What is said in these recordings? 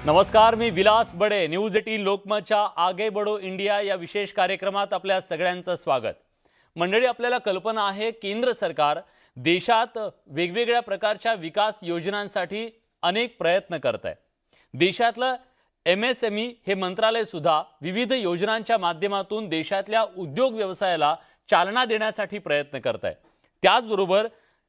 नमस्कार, मी विलास बडे. न्यूज 18 लोकमतच्या आगे बढो इंडिया या विशेष कार्यक्रमात आपल्या सगळ्यांचं स्वागत. मंडळी, आपल्याला कल्पना आहे केंद्र सरकार देशात वेगवेगळ्या प्रकारच्या विकास योजनांसाठी अनेक प्रयत्न करत आहे. देशातलं MSME हे मंत्रालय सुद्धा विविध योजनांच्या माध्यमातून देशातल्या उद्योग व्यवसायाला चालना देण्यासाठी प्रयत्न करत आहे. त्याचबरोबर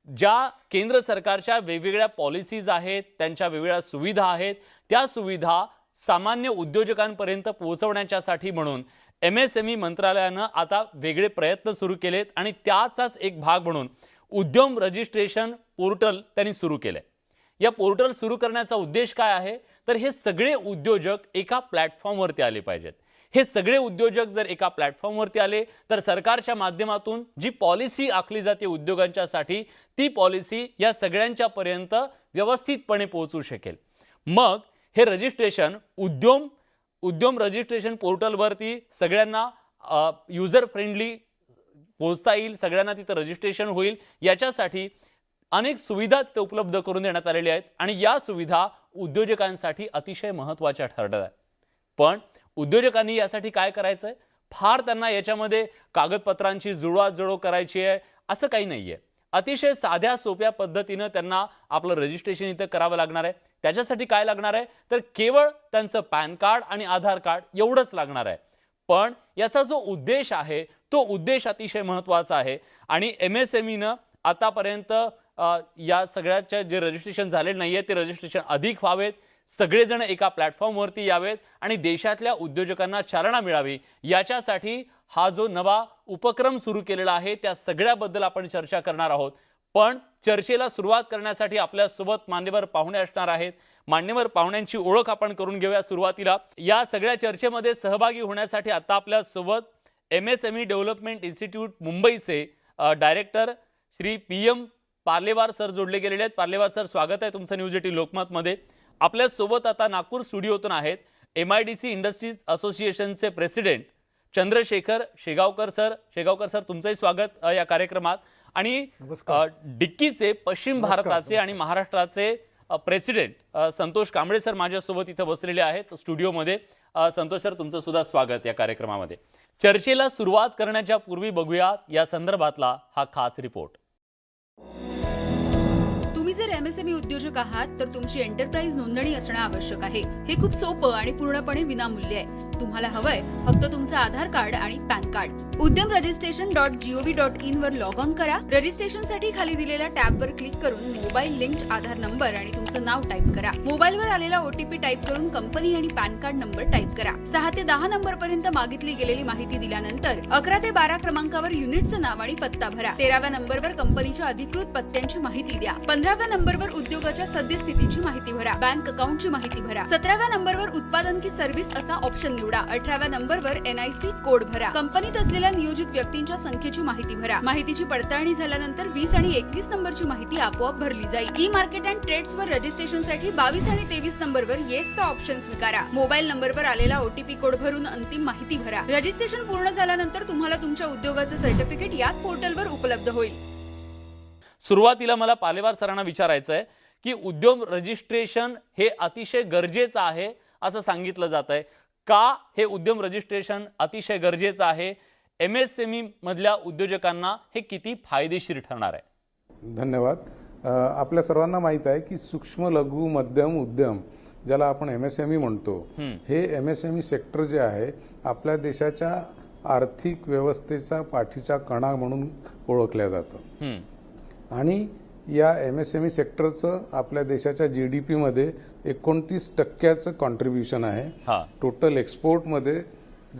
ज्या केंद्र सरकारच्या वेगवेगळ्या पॉलिसीज आहेत, त्यांच्या वेगवेगळ्या सुविधा आहेत, त्या सुविधा सामान्य उद्योजकांपर्यंत पोहोचवण्यासाठी म्हणून MSME मंत्रालयानं आता वेगळे प्रयत्न सुरू केलेत आणि त्याचाच एक भाग म्हणून उद्यम रजिस्ट्रेशन पोर्टल त्यांनी सुरू केले. या पोर्टल सुरू करण्याचा उद्देश काय आहे, तर हे सगळे उद्योजक एका प्लॅटफॉर्मवरती आले पाहिजेत. हे सगळे उद्योजक जर एका प्लॅटफॉर्मवरती आले तर सरकारच्या माध्यमातून जी पॉलिसी आखली जाते उद्योगांच्यासाठी, ती पॉलिसी या सगळ्यांच्या पर्यंत व्यवस्थितपणे पोहोचू शकेल. मग हे रजिस्ट्रेशन उद्यम रजिस्ट्रेशन पोर्टलवरती सगळ्यांना युजर फ्रेंडली पोहोचता येईल, सगळ्यांना तिथं रजिस्ट्रेशन होईल. याच्यासाठी अनेक सुविधा तिथे उपलब्ध करून देण्यात आलेल्या आहेत आणि या सुविधा उद्योजकांसाठी अतिशय महत्त्वाच्या ठरत आहेत. पण उद्योजकांनी यासाठी काय करायचंय, फार त्यांना याच्यामध्ये कागदपत्रांची जुळवाजुळव करायची आहे असं काही नाहीये. अतिशय साध्या सोप्या पद्धतीने त्यांना आपलं रजिस्ट्रेशन इथं करावं लागणार आहे. त्याच्यासाठी काय लागणार आहे, तर केवळ त्यांचं पॅन कार्ड आणि आधार कार्ड एवढंच लागणार आहे. पण याचा जो उद्देश आहे तो उद्देश अतिशय महत्त्वाचा आहे आणि MSMEनं आतापर्यंत या सगळ्याचे जे रजिस्ट्रेशन झालेले नाहीये ते रजिस्ट्रेशन अधिक व्हावेत, सगळेजण एका प्लॅटफॉर्मवरती यावेत आणि देशातल्या उद्योजकांना चालना मिळावी, याच्यासाठी हा जो नवा उपक्रम सुरू केलेला आहे त्या सगळ्याबद्दल आपण चर्चा करणार आहोत. पण चर्चेला सुरुवात करण्यासाठी आपल्यासोबत मान्यवर पाहुणे असणार आहेत. मान्यवर पाहुण्यांची ओळख आपण करून घेऊया. सुरुवातीला या सगळ्या चर्चेमध्ये सहभागी होण्यासाठी आता आपल्यासोबत MSME डेव्हलपमेंट इन्स्टिट्यूट मुंबईचे director Shri PM Parlewar sir जोडले गेलेले आहेत. पार्लेवार सर, स्वागत आहे तुमचं न्यूज 18 लोकमतमध्ये. आपल्यासोबत आता नागपूर स्टुडिओतून आहेत MIDC इंडस्ट्रीज असोसिएशनचे president Chandrashekhar Shegaonkar sir. Shegaonkar sir, तुमचंही स्वागत या कार्यक्रमात. आणि डिक्कीचे पश्चिम भारताचे आणि महाराष्ट्राचे प्रेसिडेंट संतोष कांबळे सर माझ्यासोबत इथं बसलेले आहेत स्टुडिओमध्ये. संतोष सर, तुमचं सुद्धा स्वागत या कार्यक्रमामध्ये. चर्चेला सुरुवात करण्याच्या पूर्वी बघूया या संदर्भातला हा खास रिपोर्ट. तुम्ही जर MSME उद्योजक आहात तर तुमची एंटरप्राइज नोंदणी असणं आवश्यक आहे. हे खूप सोपं आणि पूर्णपणे विनामूल्य आहे. तुम्हाला हवंय फक्त तुमचं आधार कार्ड आणि पॅन कार्ड. udyamregistration.gov.in वर लॉग ऑन करा. रजिस्ट्रेशनसाठी खाली दिलेल्या टॅबवर क्लिक करून मोबाईल लिंक्ड आधार नंबर आणि तुमचं नाव टाईप करा. मोबाईलवर आलेला OTP टाईप करून कंपनी आणि पॅन कार्ड नंबर टाईप करा. 6 ते 10 नंबर पर्यंत मागितली गेलेली माहिती दिल्यानंतर 11 ते 12 क्रमांकावर युनिटचं नाव आणि पत्ता भरा. 13व्या नंबरवर कंपनीच्या अधिकृत पत्त्यांची माहिती द्या. 15व्या नंबरवर उद्योगाच्या सद्यस्थितीची माहिती भरा. बँक अकाउंटची माहिती भरा. 17व्या नंबरवर उत्पादन की सर्व्हिस असा ऑप्शन निवडा. 18व्या नंबरवर NIC कोड भरा. कंपनीत असलेल्या नियोजित व्यक्तींच्या संख्येची माहिती भरा. माहितीची पडताळणी झाल्यानंतर 20 आणि 21 नंबरची माहिती आपोआप भरली जाईल. ई मार्केट अँड ट्रेड्सवर रजिस्ट्रेशनसाठी 22 आणि 23 नंबरवर येसचा ऑप्शन स्वीकारा. मोबाईल नंबरवर आलेला OTP कोड भरून अंतिम माहिती भरा. रजिस्ट्रेशन पूर्ण झाल्यानंतर तुम्हाला तुमच्या उद्योगाचं सर्टिफिकेट याच पोर्टलवर उपलब्ध होईल. सुरुवातीला मला पालेवार सरांना विचारायचं आहे की उद्यम रजिस्ट्रेशन हे अतिशय गरजेचं आहे असं सांगितलं जात आहे. का हे उद्यम रजिस्ट्रेशन अतिशय गरजेचं आहे? MSME मधल्या उद्योजकांना हे किती फायदेशीर ठरणार आहे? धन्यवाद. आपल्या सर्वांना माहित आहे की सूक्ष्म लघु मध्यम उद्यम ज्याला आपण MSME म्हणतो, हे MSME सेक्टर जे आहे आपल्या देशाच्या आर्थिक व्यवस्थेचा पाठीचा कणा म्हणून ओळखल्या जातं. आणि या MSME सेक्टरचं आपल्या देशाच्या GDP मध्ये 29% कॉन्ट्रीब्युशन आहे. टोटल एक्सपोर्टमध्ये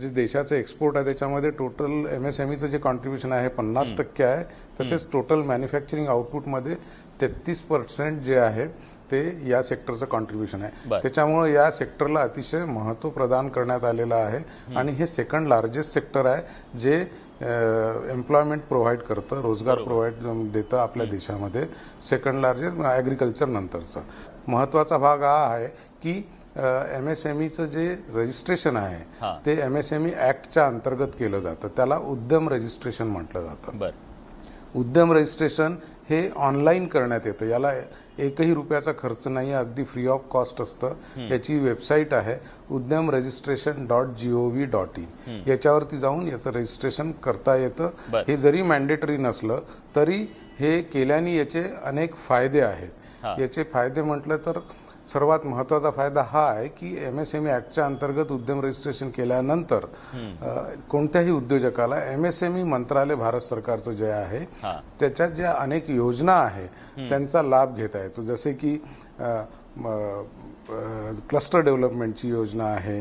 जे देशाचं एक्सपोर्ट आहे त्याच्यामध्ये टोटल MSMEचं जे कॉन्ट्रीब्युशन आहे 50% आहे. तसेच टोटल मॅन्युफॅक्चरिंग आउटपुटमध्ये 33% जे आहे ते या सेक्टरचं कॉन्ट्रीब्युशन आहे. त्याच्यामुळे या सेक्टरला अतिशय महत्त्व प्रदान करण्यात आलेलं आहे आणि हे सेकंड लार्जेस्ट सेक्टर आहे जे एम्प्लॉयमेंट प्रोव्हाइड करतं, रोजगार प्रोव्हाइड देतं आपल्या देशामध्ये. सेकंड लार्जेस्ट ॲग्रिकल्चर नंतरचं. महत्त्वाचा भाग हा आहे की MSMEचं जे रजिस्ट्रेशन आहे ते MSME ॲक्टच्या अंतर्गत केलं जातं. त्याला उद्यम रजिस्ट्रेशन म्हटलं जातं. उद्यम रजिस्ट्रेशन हे ऑनलाईन करण्यात येतं. याला एकही रुपयाचा खर्च नाही, अगदी फ्री ऑफ कॉस्ट असतं. याची वेबसाईट आहे udyamregistration.gov.in. याच्यावरती जाऊन याचं रजिस्ट्रेशन करता येतं. हे जरी मॅन्डेटरी नसलं तरी हे केल्याने याचे अनेक फायदे आहेत. याचे फायदे म्हटलं तर सर्वात महत्वाचा फायदा हा आहे की MSME ऍक्टच्या अंतर्गत उद्यम रजिस्ट्रेशन केल्यानंतर कोणत्याही उद्योजकाला MSME मंत्रालय भारत सरकारचं जे आहे त्याच्यात ज्या अनेक योजना आहे त्यांचा लाभ घेता येतो. जसे की क्लस्टर डेव्हलपमेंटची योजना आहे,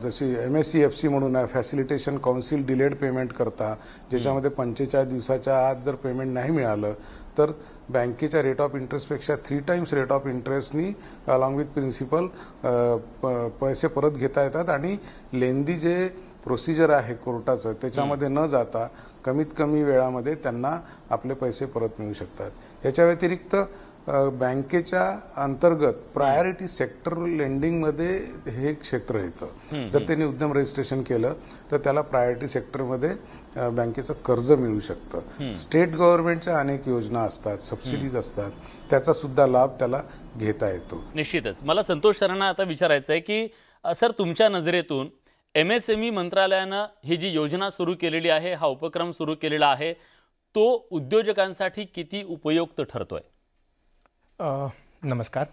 जशी MSCFC म्हणून आहे, फॅसिलिटेशन काउन्सिल डिलेड पेमेंट करता, ज्याच्यामध्ये 45 दिवसाच्या आत जर पेमेंट नाही मिळालं तर बँकेच्या रेट ऑफ इंटरेस्टपेक्षा 3 टाइम्स रेट ऑफ इंटरेस्टनी अलॉंग विथ प्रिन्सिपल पैसे परत घेता येतात आणि लेंदी जे प्रोसिजर आहे कोर्टाचं त्याच्यामध्ये न जाता कमीत कमी वेळामध्ये त्यांना आपले पैसे परत मिळू शकतात. याच्या व्यतिरिक्त बँकेच्या अंतर्गत प्रायोरिटी सेक्टर लेंडिंगमध्ये हे क्षेत्र येतं. जर त्यांनी उद्यम रजिस्ट्रेशन केलं तर त्याला प्रायोरिटी सेक्टरमध्ये बँकेचं कर्ज मिळू शकतं. स्टेट गव्हर्नमेंटच्या अनेक योजना असतात, सबसिडीज असतात, त्याचा सुद्धा लाभ त्याला घेता येतो. निश्चितच. मला संतोष सरांना आता विचारायचं आहे की सर, तुमच्या नजरेतून MSME मंत्रालयानं ही जी योजना सुरू केलेली आहे, हा उपक्रम सुरू केलेला आहे, तो उद्योजकांसाठी किती उपयुक्त ठरतोय? नमस्कार.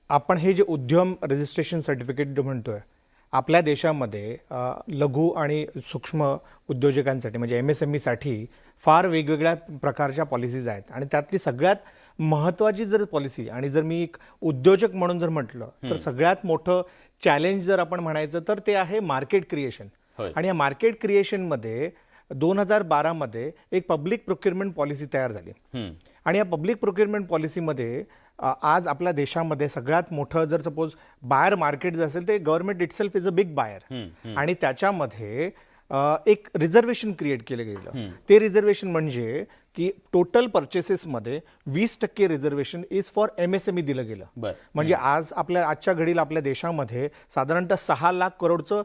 आपण हे जे उद्यम रजिस्ट्रेशन सर्टिफिकेट म्हणतोय, आपल्या देशामध्ये लघु आणि सूक्ष्म उद्योजकांसाठी म्हणजे MSMEसाठी फार वेगवेगळ्या प्रकारच्या पॉलिसीज आहेत आणि त्यातली सगळ्यात महत्त्वाची जर पॉलिसी आणि जर मी एक उद्योजक म्हणून जर म्हटलं तर सगळ्यात मोठं चॅलेंज जर आपण म्हणायचं तर ते आहे मार्केट क्रिएशन. आणि या मार्केट क्रिएशनमध्ये 2012 मध्ये एक पब्लिक प्रोक्युरमेंट पॉलिसी तयार झाली आणि या पब्लिक प्रोक्युरमेंट पॉलिसीमध्ये आज आपल्या देशामध्ये सगळ्यात मोठं जर सपोज बायर मार्केट जर असेल ते government itself is a big buyer आणि त्याच्यामध्ये एक रिझर्वेशन क्रिएट केलं गेलं. ते रिझर्वेशन म्हणजे की टोटल परचेसेसमध्ये 20% रिझर्वेशन इज फॉर MSME दिलं गेलं. म्हणजे आज आजच्या घडीला आपल्या देशामध्ये साधारणतः 6 लाख करोडचं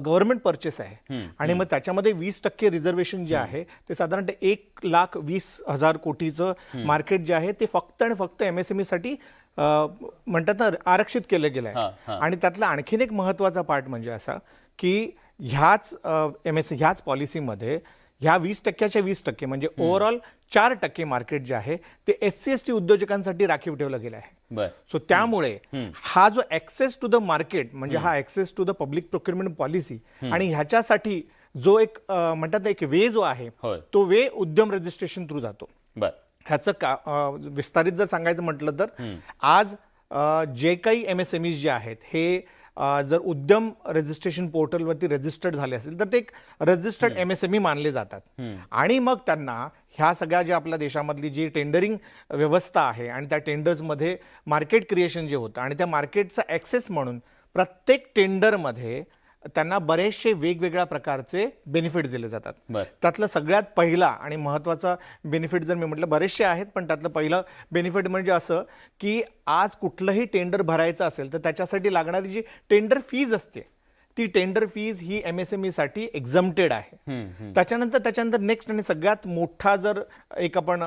गव्हर्नमेंट परचेस आहे आणि मग त्याच्यामध्ये 20% रिझर्वेशन जे आहे ते साधारणतः 1,20,000 कोटीचं मार्केट जे आहे ते फक्त आणि फक्त MSMEसाठी म्हणतात ना आरक्षित केलं गेलं आहे. आणि त्यातला आणखीन एक महत्त्वाचा पार्ट म्हणजे असा की ह्याच पॉलिसीमध्ये ह्या 20%च्या 20% म्हणजे ओव्हरऑल 4% मार्केट जे आहे ते SC/ST उद्योजकांसाठी राखीव ठेवलं गेलं आहे. सो त्यामुळे हा जो ऍक्सेस टू द मार्केट म्हणजे हा access to the public procurement policy आणि ह्याच्यासाठी जो एक म्हणतात ना एक वे जो आहे तो वे उद्यम रजिस्ट्रेशन थ्रू जातो. ह्याचं विस्तारित जर सांगायचं म्हटलं तर आज जे काही MSMEs जे आहेत हे जर उद्यम रजिस्ट्रेशन पोर्टलवरती रजिस्टर्ड झाले असेल तर ते एक रजिस्टर्ड MSME मानले जातात आणि मग त्यांना ह्या सगळ्या ज्या आपल्या देशामधली जी टेंडरिंग व्यवस्था आहे आणि त्या टेंडर्समध्ये मार्केट क्रिएशन जे होतं आणि त्या मार्केटचा ॲक्सेस म्हणून प्रत्येक टेंडरमध्ये त्यांना बरेचसे वेगवेगळ्या प्रकारचे बेनिफिट दिले जातात. त्यातलं सगळ्यात पहिला आणि महत्त्वाचा बेनिफिट जर मी म्हटलं बरेचसे आहेत पण त्यातलं पहिलं बेनिफिट म्हणजे असं की आज कुठलंही टेंडर भरायचं असेल तर त्याच्यासाठी लागणारी जी टेंडर फीज असते ती टेंडर फीज ही MSMEसाठी एक्झम्प्टेड आहे. त्याच्यानंतर नेक्स्ट आणि सगळ्यात मोठा जर एक आपण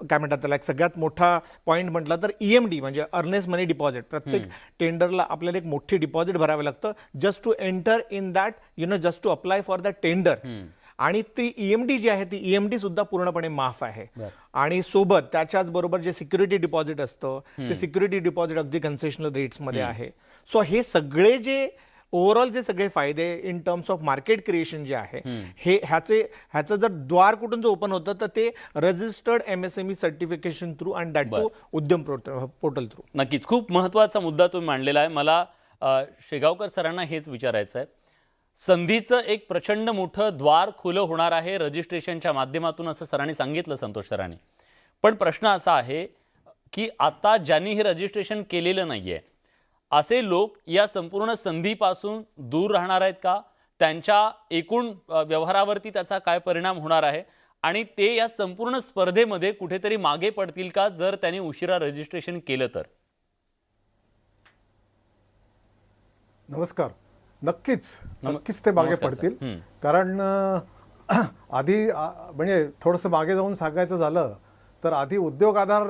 काय म्हणतात त्याला एक सगळ्यात मोठा पॉईंट म्हटला तर EMD म्हणजे अर्नेस्ट मनी डिपॉझिट. प्रत्येक टेंडरला आपल्याला एक मोठी डिपॉझिट भरावे लागतं just to enter in that just to apply for that tender. आणि ती EMD जी आहे ती EMD सुद्धा पूर्णपणे माफ आहे. आणि सोबत त्याच्याच बरोबर जे सिक्युरिटी डिपॉझिट असतं ते सिक्युरिटी डिपॉझिट अगदी कन्सेशनल रेट्समध्ये आहे. सो हे सगळे जे ओव्हरऑल जे सगळे फायदे in terms of market creation जे आहे ह्याचं जर द्वार कुठून जो ओपन होतं तर ते registered MSME certification through and that to Udyam portal through. नक्कीच खूप महत्त्वाचा मुद्दा तुम्ही मांडलेला आहे. मला शेगावकर सरांना हेच विचारायचं आहे. संधीचं एक प्रचंड मोठं द्वार खुलं होणार आहे रजिस्ट्रेशनच्या माध्यमातून असं सरांनी सांगितलं, संतोष सरांनी. पण प्रश्न असा आहे की आता ज्यांनी हे रजिस्ट्रेशन केलेलं नाहीये असे लोक या संपूर्ण संधीपासून दूर राहणार आहेत का? त्यांच्या एकूण व्यवहारावरती त्याचा काय परिणाम होणार आहे आणि ते या संपूर्ण स्पर्धेमध्ये कुठेतरी मागे पडतील का जर त्यांनी उशिरा रजिस्ट्रेशन केलं तर? नमस्कार. नक्कीच ते मागे पडतील कारण आधी म्हणजे थोडंसं मागे जाऊन सांगायचं झालं तर आधी उद्योग आधार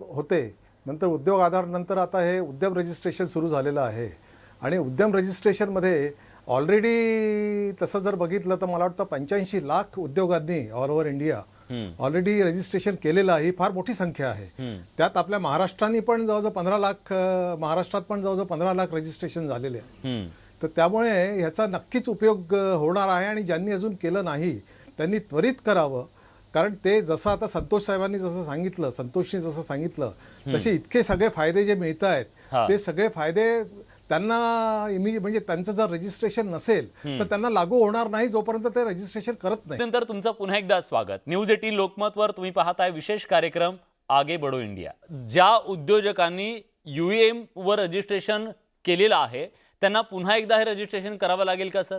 होते, नंतर उद्योग आधार नंतर आता हे उद्यम रजिस्ट्रेशन सुरू झालेलं आहे. आणि उद्यम रजिस्ट्रेशनमध्ये ऑलरेडी तसं जर बघितलं तर मला वाटतं 85 लाख उद्योगांनी all over India already registration केलेलं आहे. ही फार मोठी संख्या आहे. त्यात आपल्या महाराष्ट्राने पण जवळजवळ 15 लाख, महाराष्ट्रात पण जवळजवळ 15 लाख रजिस्ट्रेशन झालेले आहे. तर त्यामुळे ह्याचा नक्कीच उपयोग होणार आहे. आणि ज्यांनी अजून केलं नाही त्यांनी त्वरित करावं, कारण ते जसं आता संतोष साहेबांनी जसं सांगितलं, संतोषनी जसं सांगितलं, तसे इतके सगळे फायदे जे मिळत आहेत ते सगळे फायदे त्यांना म्हणजे त्यांचं जर रजिस्ट्रेशन नसेल तर त्यांना लागू होणार नाही जोपर्यंत ते रजिस्ट्रेशन करत नाही. नंतर तुमचं पुन्हा एकदा स्वागत. न्यूज 18 लोकमतवर तुम्ही पाहताय विशेष कार्यक्रम आगे बढो इंडिया. ज्या उद्योजकांनी UAM वर रजिस्ट्रेशन केलेलं आहे त्यांना पुन्हा एकदा हे रजिस्ट्रेशन करावं लागेल का सर?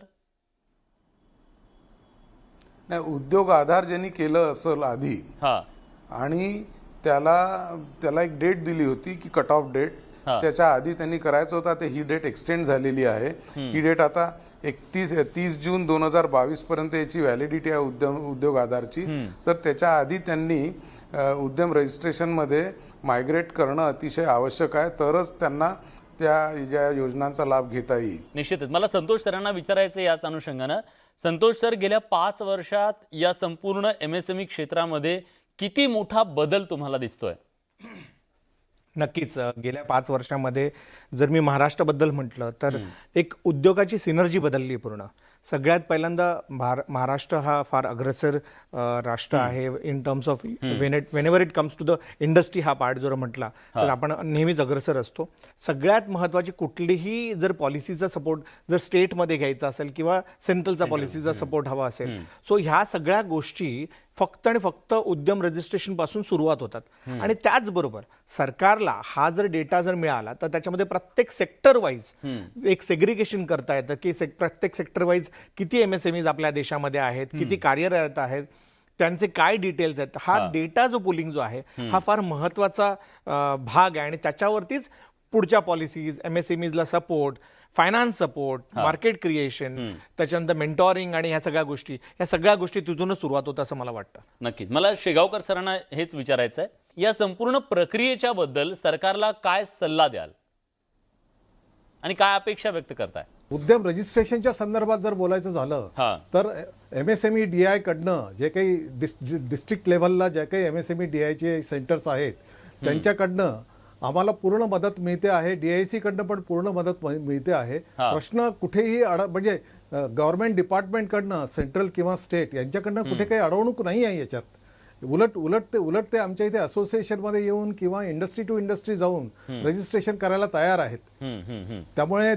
नाही, उद्योग आधार ज्यांनी केलं असेल आधी आणि त्याला एक डेट दिली होती की कट ऑफ डेट, त्याच्या आधी त्यांनी करायचं होता, ते ही डेट एक्सटेंड झालेली आहे. ही डेट आता 30 जून 2022 पर्यंत याची व्हॅलिडिटी आहे उद्योग आधारची. तर त्याच्या आधी त्यांनी उद्यम रजिस्ट्रेशनमध्ये मायग्रेट करणं अतिशय आवश्यक आहे, तरच त्यांना त्या ज्या योजनांचा लाभ घेता येईल. निश्चितच. मला संतोष सरांना विचारायचं याच अनुषंगानं, संतोष सर, गेल्या 5 वर्षात या संपूर्ण MSME क्षेत्रामध्ये किती मोठा बदल तुम्हाला दिसतोय? नक्कीच गेल्या 5 वर्षामध्ये जर मी महाराष्ट्राबद्दल म्हटलं तर एक उद्योगाची सिनर्जी बदलली पूर्ण. सगळ्यात पहिल्यांदा महाराष्ट्र हा फार अग्रेसर राष्ट्र आहे in terms of whenever it comes to the industry. हा पार्ट जर म्हटला तर आपण नेहमीच अग्रेसर असतो. सगळ्यात महत्त्वाची कुठलीही जर पॉलिसीचा सपोर्ट जर स्टेटमध्ये घ्यायचा असेल किंवा सेंट्रलचा पॉलिसीचा सपोर्ट हवा असेल, सो ह्या सगळ्या गोष्टी फक्त आणि फक्त उद्यम रजिस्ट्रेशन पासून सुरुवात होतात. आणि सरकारला हा जर डेटा जर मिळाला तर त्याच्यामध्ये प्रत्येक सेक्टर वाईज एक सेग्रिगेशन करता येतं की प्रत्येक सेक्टर वाईज किती MSMEs आपल्या देशामध्ये आहेत, किती कार्यरत आहेत, त्यांचे काय डिटेल्स आहेत. हा डेटा जो पुलिंग जो आहे हा फार महत्त्वाचा भाग आहे. आणि त्याच्यावरतीच पुढच्या पॉलिसीज, MSMEsला support, finance support, market creation, त्याच्यानंतर मेंटॉरिंग आणि ह्या सगळ्या गोष्टी तिथूनच सुरुवात होतं असं मला वाटतं. नक्कीच. मला शेगावकर सरांना हेच विचारायचं आहे, या संपूर्ण प्रक्रियेच्या बद्दल सरकारला काय सल्ला द्याल आणि काय अपेक्षा व्यक्त करताय? उद्यम रजिस्ट्रेशनच्या संदर्भात जर बोलायचं झालं तर MSME DI कडनं जे काही डिस्ट्रिक्ट लेव्हलला जे काही MSME DI चे सेंटर्स आहेत त्यांच्याकडनं आम्हाला पूर्ण मदत मिळते आहे. DIC कडनं पण पूर्ण मदत मिळते आहे. प्रश्न कुठेही म्हणजे गव्हर्नमेंट डिपार्टमेंटकडनं, सेंट्रल किंवा स्टेट यांच्याकडनं कुठे काही अडवणूक नाही आहे याच्यात. उलट ते आमच्या इथे असोसिएशनमध्ये येऊन किंवा इंडस्ट्री टू इंडस्ट्री जाऊन रजिस्ट्रेशन करायला तयार आहेत. त्यामुळे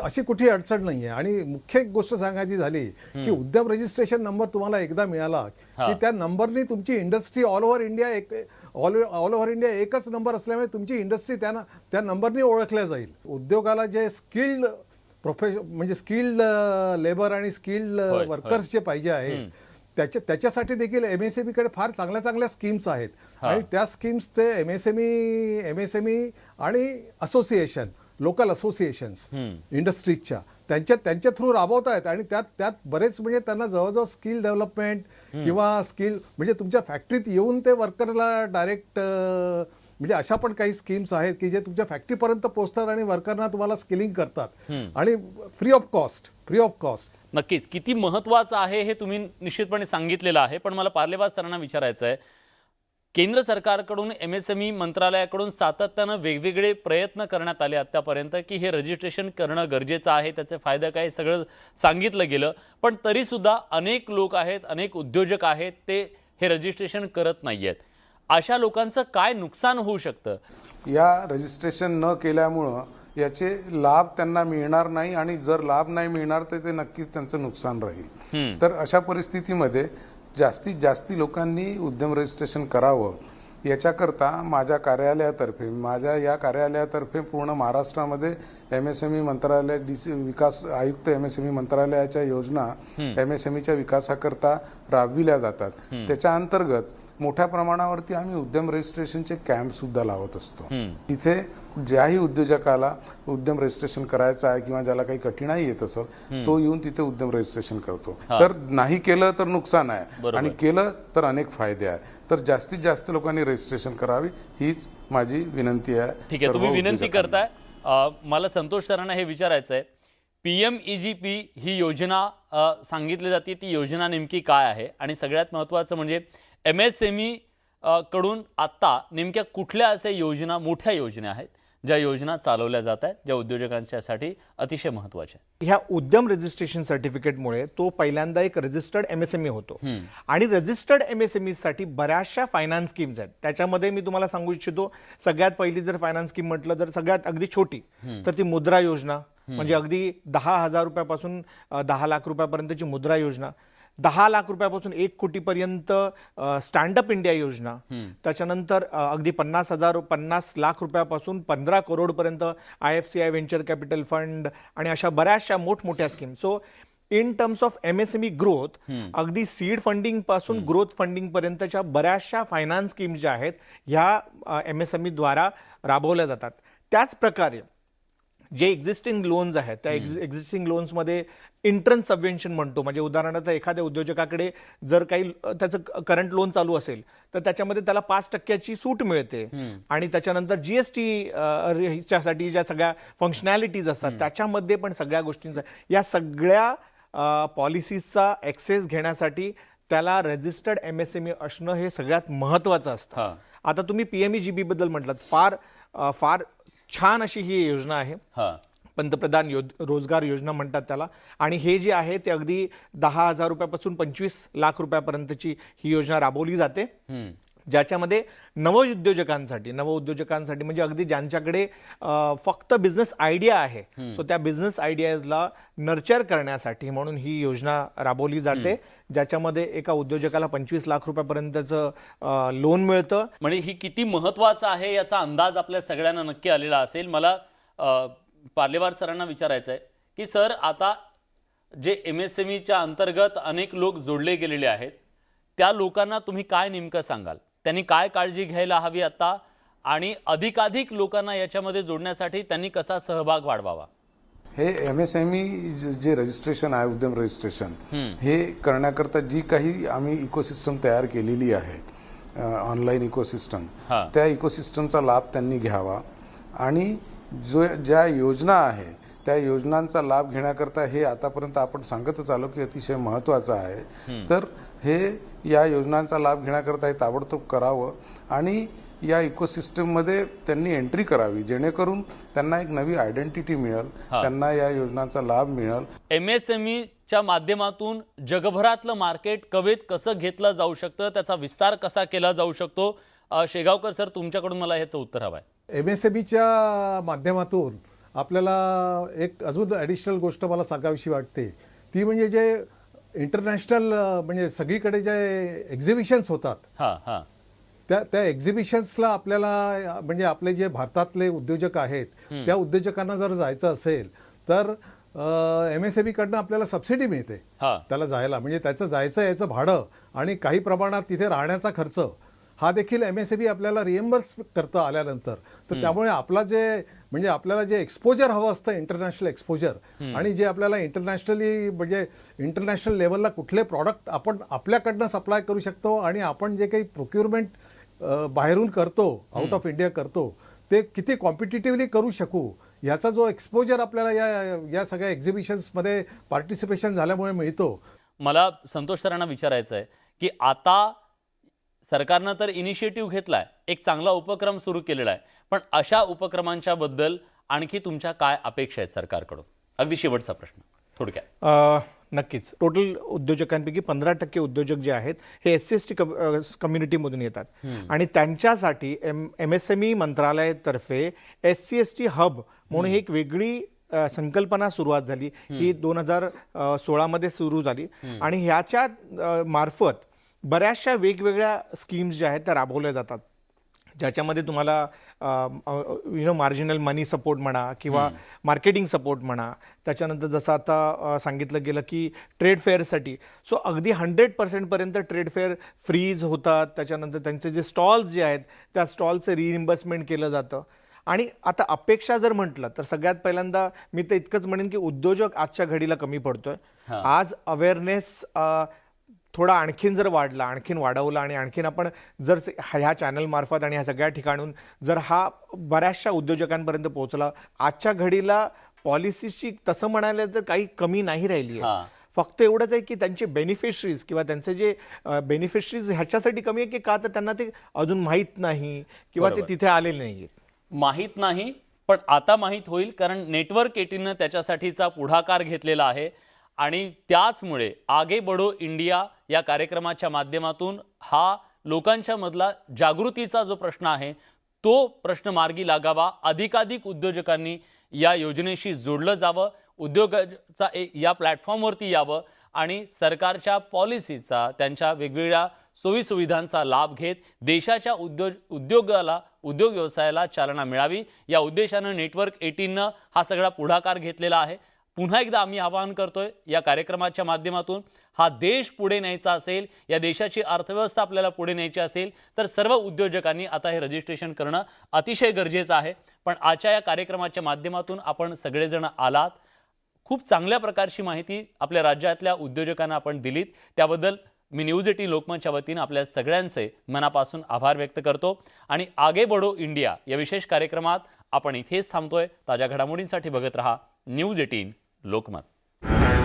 अशी कुठेही अडचण नाही आहे. आणि मुख्य एक गोष्ट सांगायची झाली की उद्यम रजिस्ट्रेशन नंबर तुम्हाला एकदा मिळाला की त्या नंबरनी तुमची इंडस्ट्री ऑल ओव्हर इंडिया एकच नंबर असल्यामुळे तुमची इंडस्ट्री त्या नंबरनी ओळखल्या जाईल. उद्योगाला जे स्किल्ड म्हणजे स्किल्ड लेबर आणि स्किल्ड वर्कर्स जे पाहिजे आहेत त्याच्यासाठी देखील MSME कडे फार चांगल्या स्कीम्स आहेत. आणि त्या स्कीम्स ते MSME आणि असोसिएशन, लोकल असोसिएशन्स इंडस्ट्रीजच्या त्यांच्या थ्रू राबवत आहेत. आणि त्यात बरेच म्हणजे त्यांना जवळजवळ स्किल डेव्हलपमेंट किंवा स्किल म्हणजे तुमच्या फॅक्टरीत येऊन ते वर्करला डायरेक्ट म्हणजे अशा पण काही स्कीम्स आहेत की जे तुमच्या फॅक्टरीपर्यंत पोहोचतात आणि वर्करना तुम्हाला स्किलिंग करतात आणि फ्री ऑफ कॉस्ट. नक्कीच. किती महत्त्वाचं आहे हे तुम्ही निश्चितपणे सांगितलेलं आहे. पण मला पार्लेबाज सरांना विचारायचं आहे, केंद्र सरकारकडून MSME मंत्रालयाकडून सातत्यानं वेगवेगळे प्रयत्न करण्यात आले आतापर्यंत की हे रजिस्ट्रेशन करणं गरजेचं आहे, त्याचे फायदे काय सगळं सांगितलं गेलं. पण तरीसुद्धा अनेक लोक आहेत, अनेक उद्योजक आहेत, ते हे रजिस्ट्रेशन करत नाही आहेत. अशा लोकांचं काय नुकसान होऊ शकतं? या रजिस्ट्रेशन न केल्यामुळं याचे लाभ त्यांना मिळणार नाही आणि जर लाभ नाही मिळणार तर ते नक्कीच त्यांचं नुकसान राहील. तर अशा परिस्थितीमध्ये जास्तीत जास्त लोकांनी उद्यम रजिस्ट्रेशन करावं याच्याकरता माझ्या या कार्यालयातर्फे पूर्ण महाराष्ट्रामध्ये MSME मंत्रालय विकास आयुक्त MSME मंत्रालयाच्या योजना MSMEच्या विकासाकरता राबविल्या जातात. त्याच्या अंतर्गत मोठ्या प्रमाणावरती आम्ही उद्यम रजिस्ट्रेशनचे कॅम्प सुद्धा लावत असतो. तिथे ज्याही उद्योजकाला उद्यम रजिस्ट्रेशन करायचं आहे किंवा ज्याला काही कठीणाई येत असेल तो येऊन तिथे उद्यम रजिस्ट्रेशन करतो. तर नाही केलं तर नुकसान आहे आणि केलं तर अनेक फायदे आहे. तर जास्तीत जास्त लोकांनी रजिस्ट्रेशन करावी हीच माझी विनंती आहे. ठीक आहे, तुम्ही सर्व विनंती उद्योजकांना. करताय. मला संतोष सरांना हे विचारायचं आहे, PMEGP ही योजना सांगितली जाते, ती योजना नेमकी काय आहे आणि सगळ्यात महत्त्वाचं म्हणजे MSME कडून आत्ता नेमक्या कुठल्या अशा योजना, मोठ्या योजना आहेत ज्या योजना चालवल्या जात आहेत, ज्या उद्योजकांच्यासाठी अतिशय महत्त्वाच्या आहेत? ह्या उद्यम रजिस्ट्रेशन सर्टिफिकेटमुळे तो पहिल्यांदा एक रजिस्टर्ड MSME होतो आणि रजिस्टर्ड MSME साठी बऱ्याचशा फायनान्स स्कीम्स आहेत. त्याच्यामध्ये मी तुम्हाला सांगू इच्छितो, सगळ्यात पहिली जर फायनान्स स्कीम म्हटलं तर सगळ्यात अगदी छोटी तर ती मुद्रा योजना, म्हणजे अगदी 10,000 रुपयापासून 10 लाख रुपयापर्यंतची मुद्रा योजना, 10 लाख रुपयापासून 1 कोटीपर्यंत स्टँडअप इंडिया योजना, त्याच्यानंतर अगदी 50 लाख रुपयापासून 15 करोडपर्यंत IFCI व्हेंचर कॅपिटल फंड आणि अशा बऱ्याचशा मोठमोठ्या scheme. So in terms of MSME growth, अगदी सीड फंडिंग पासून ग्रोथ फंडिंग पर्यंतच्या बऱ्याचशा फायनान्स स्कीम ज्या आहेत ह्या MSME द्वारा राबवल्या जातात. त्याच प्रकारे जे एक्झिस्टिंग लोन्स आहेत त्या एक्झिस्टिंग लोन्समध्ये इंट्रन्स सबवेन्शन म्हणतो, म्हणजे उदाहरणार्थ एखाद्या उद्योजकाकडे जर काही त्याचं करंट लोन चालू असेल तर त्याच्यामध्ये त्याला 5% सूट मिळते आणि त्याच्यानंतर GST च्यासाठी ज्या सगळ्या फंक्शनॅलिटीज असतात त्याच्यामध्ये पण सगळ्या गोष्टींचा, या सगळ्या पॉलिसीजचा ॲक्सेस घेण्यासाठी त्याला रजिस्टर्ड MSME असणं हे सगळ्यात महत्त्वाचं असतं. आता तुम्ही PMEGP बद्दल म्हटलात, फार छान अशी ही योजना आहे. पंतप्रधान रोजगार योजना म्हणतात त्याला. आणि हे जे आहे ते अगदी 10,000 रुपयापासून 25 लाख रुपयापर्यंतची ही योजना राबवली जाते, ज्याच्यामध्ये नवउद्योजकांसाठी म्हणजे अगदी ज्यांच्याकडे फक्त बिझनेस आयडिया आहे, सो त्या बिझनेस आयडियाजला नर्चर करण्यासाठी म्हणून ही योजना राबवली जाते, ज्याच्यामध्ये एका उद्योजकाला 25 लाख रुपयापर्यंतचं लोन मिळतं. म्हणजे ही किती महत्त्वाचं आहे याचा अंदाज आपल्या सगळ्यांना नक्की आलेला असेल. मला पार्लेवार सरांना विचारायचं आहे की सर, आता जे MSMEच्या अंतर्गत अनेक लोक जोडले गेलेले आहेत त्या लोकांना तुम्ही काय नेमकं सांगाल? त्यांनी काय काळजी घ्यायला हवी आता आणि अधिकाधिक लोकांना याच्यामध्ये जोडण्यासाठी त्यांनी कसा सहभाग वाढवावा? हे MSME जे रजिस्ट्रेशन आहे, उद्यम रजिस्ट्रेशन, हे करण्याकरता जी काही आम्ही इकोसिस्टम तयार केलेली आहे, ऑनलाईन इकोसिस्टम, त्या इकोसिस्टमचा लाभ त्यांनी घ्यावा आणि ज्या योजना आहे त्या योजनांचा लाभ घेण्याकरता हे आतापर्यंत आपण सांगतच आलो की अतिशय महत्त्वाचं आहे. तर हे या योजनांचा लाभ घेण्याकरता हे ताबडतोब करावं आणि या इकोसिस्टममध्ये त्यांनी एंट्री करावी, जेणेकरून त्यांना एक नवी आयडेंटिटी मिळेल, त्यांना या योजनांचा लाभ मिळेल. MSMEच्या माध्यमातून जगभरातलं मार्केट कवेत कसं घेतलं जाऊ शकतं, त्याचा विस्तार कसा केला जाऊ शकतो? शेगावकर सर, तुमच्याकडून मला ह्याचं उत्तर हवं आहे. MSMEच्या माध्यमातून आपल्याला एक अजून ॲडिशनल गोष्ट मला सांगावीशी वाटते, ती म्हणजे जे इंटरनॅशनल म्हणजे सगळीकडे जे एक्झिबिशन्स होतात त्या एक्झिबिशन्सला आपल्याला म्हणजे आपले जे भारतातले उद्योजक आहेत त्या उद्योजकांना जर जायचं असेल तर MSME कडनं आपल्याला सबसिडी मिळते त्याला जायला, म्हणजे त्याचं जायचं याचं भाडं आणि काही प्रमाणात तिथे राहण्याचा खर्च हा देखील MSME आपल्याला रिएम्बर्स करतं आल्यानंतर. तर त्यामुळे आपला जे म्हणजे आपल्याला जे एक्सपोजर हवं असतं, इंटरनॅशनल एक्सपोजर, आणि जे आपल्याला इंटरनॅशनली म्हणजे इंटरनॅशनल लेवलला कुठले प्रॉडक्ट आपण आपल्याकडनं सप्लाय करू शकतो आणि आपण जे काही प्रोक्युरमेंट बाहेरून करतो, आउट ऑफ इंडिया करतो, ते किती कॉम्पिटिटिव्हली करू शकू याचा जो एक्सपोजर आपल्याला या सगळ्या एक्झिबिशन्समध्ये पार्टिसिपेशन झाल्यामुळे मिळतो. मला संतोष सरांना विचारायचं आहे की आता सरकारनं तर इनिशिएटिव्ह घेतलाय, एक चांगला उपक्रम सुरू केलेला आहे, पण अशा उपक्रमांच्या बद्दल आणखी तुमच्या काय अपेक्षा आहेत सरकारकडून? अगदी शेवटचा प्रश्न थोडक्यात. नक्कीच. टोटल उद्योजकांपैकी 15% उद्योजक जे आहेत हे SC/ST कम्युनिटीमधून येतात आणि त्यांच्यासाठी MSME मंत्रालयातर्फे SC/ST हब म्हणून एक वेगळी संकल्पना सुरुवात झाली. ही 2016 मध्ये सुरू झाली आणि ह्याच्या मार्फत बऱ्याचशा वेगवेगळ्या स्कीम्स ज्या आहेत त्या राबवल्या जातात. ज्याच्यामध्ये तुम्हाला मार्जिनल मनी सपोर्ट म्हणा किंवा मार्केटिंग सपोर्ट म्हणा, त्याच्यानंतर जसं आता सांगितलं गेलं की ट्रेड फेअरसाठी सो अगदी 100% पर्यंत ट्रेड फेअर फ्रीज होतात. त्याच्यानंतर त्यांचे जे स्टॉल्स जे आहेत त्या स्टॉलचं रिइम्बर्समेंट केलं जातं. आणि आता अपेक्षा जर म्हटलं तर सगळ्यात पहिल्यांदा मी तर इतकंच म्हणेन की उद्योजक आजच्या घडीला कमी पडतोय. आज अवेअरनेस थोडा आणखीन जर वाढला, आणखीन वाढवला आणि आणखीन आपण जर ह्या चॅनलमार्फत आणि ह्या सगळ्या ठिकाणून जर हा बऱ्याचशा उद्योजकांपर्यंत पोहोचला, आजच्या घडीला पॉलिसीची तसं म्हणायला तर काही कमी नाही राहिली आहे. फक्त एवढंच आहे की त्यांचे बेनिफिशरीज किंवा त्यांचे जे बेनिफिशरीज ह्याच्यासाठी कमी आहे की का तर त्यांना ते अजून माहीत नाही किंवा ते तिथे आलेले नाही आहेत. माहीत नाही, पण आता माहीत होईल, कारण नेटवर्क 18नं त्याच्यासाठीचा पुढाकार घेतलेला आहे. आणि त्याचमुळे आगे बढो इंडिया या कार्यक्रमाच्या माध्यमातून हा लोकांच्या मधला जागृतीचा जो प्रश्न आहे तो प्रश्न मार्गी लागावा. अधिकाधिक उद्योजकांनी या योजनेशी जोडलं जावं, उद्योगाचा या प्लॅटफॉर्मवरती यावं आणि सरकारच्या पॉलिसीचा, त्यांच्या वेगवेगळ्या सोयीसुविधांचा लाभ घेत देशाच्या उद्योग व्यवसायाला चालना मिळावी, या उद्देशानं नेटवर्क 18नं हा सगळा पुढाकार घेतलेला आहे. पुन्हा एकदा आम्ही आवाहन करतोय, या कार्यक्रमाच्या माध्यमातून हा देश पुढे न्यायचा असेल, या देशाची अर्थव्यवस्था आपल्याला पुढे न्यायची असेल तर सर्व उद्योजकांनी आता हे रजिस्ट्रेशन करणं अतिशय गरजेचं आहे. पण आजच्या या कार्यक्रमाच्या माध्यमातून आपण सगळेजण आलात, खूप चांगल्या प्रकारची माहिती आपल्या राज्यातल्या उद्योजकांना आपण दिलीत, त्याबद्दल मी न्यूज 18 लोकमतच्या वतीनं आपल्या सगळ्यांचे मनापासून आभार व्यक्त करतो. आणि आगे बढो इंडिया या विशेष कार्यक्रमात आपण इथेच थांबतोय. ताज्या घडामोडींसाठी बघत रहा न्यूज 18 लोकमत.